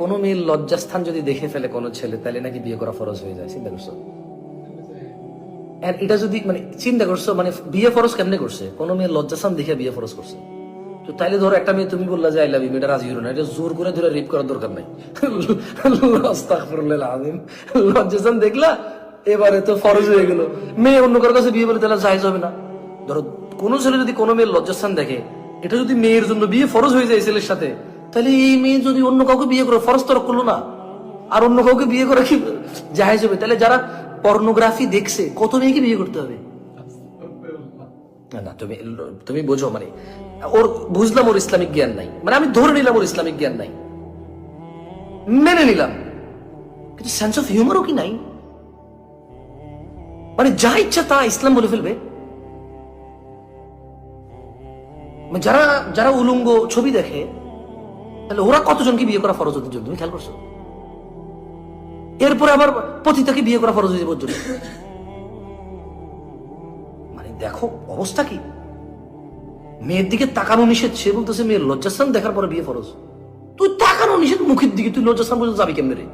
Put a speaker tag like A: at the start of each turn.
A: কোনো মেয়ের লজ্জাস্থান যদি দেখে ফেলে কোনো ছেলে, তাহলে নাকি বিয়ে করা ফরজ হয়ে যায়। চিন্তা করছো? আর এটা যদি মানে চিন্তা করছো, মানে বিয়ে ফরজ কেমনে করছে? কোনো মেয়ের লজ্জাস্থান দেখে বিয়ে ফরজ করছে। তো তাইলে ধরো একটা মেয়ে তুমি বললা যে আই লাভ ইউ, মেয়েটা রাজি হলো না, এটা জোর করে ধরে রেপ করার দরকার নাই। আস্তাগফিরুল্লাহ আযীম। লজ্জাস্থান দেখলা, এবারে তো ফরজ হয়ে গেল। মেয়ে অন্য কারোর কাছে বিয়ে বলে তাহলে জায়েজ হবে না। ধরো কোনো ছেলে যদি কোনো মেয়ের লজ্জাস্থান দেখে, এটা যদি মেয়ের জন্য বিয়ে ফরজ হয়ে যায় ছেলের সাথে, তাহলে এই মেয়ে যদি অন্য কাউকে বিয়ে করে ফরজ তো করলো না, আর অন্য কাউকে বিয়ে করা কি জায়েজ হবে? তাহলে যারা পর্নোগ্রাফি দেখছে, কত মেয়েকে বিয়ে করতে হবে? না তুমি তুমি বোঝো, মানে ওর বুঝলাম ওর ইসলামিক জ্ঞান নাই, মানে আমি ধরে নিলাম ওর ইসলামিক জ্ঞান নাই, মেনে নিলাম, কিন্তু সেন্স অফ হিউমারও কি নাই? মানে যা ইচ্ছা তা ইসলাম বলে ফেলবে। মানে যারা যারা উলঙ্গ ছবি দেখে, তাহলে ওরা কতজনকে বিয়ে করা ফরজ ওদের জন্য, তুমি খেয়াল করছো? এরপরে আবার পতিতাকে বিয়ে করা ফরজ হয়ে যাবে ওর জন্য। মানে দেখো অবস্থা কি। মেয়ের দিকে তাকানো নিষেধ, সে বলতেছে মেয়ের লজ্জাস্থান দেখার পরে বিয়ে ফরজ। তুই তাকানো নিষেধ মুখের দিকে, তুই লজ্জাস্থান পর্যন্ত যাবি কেমনে রে?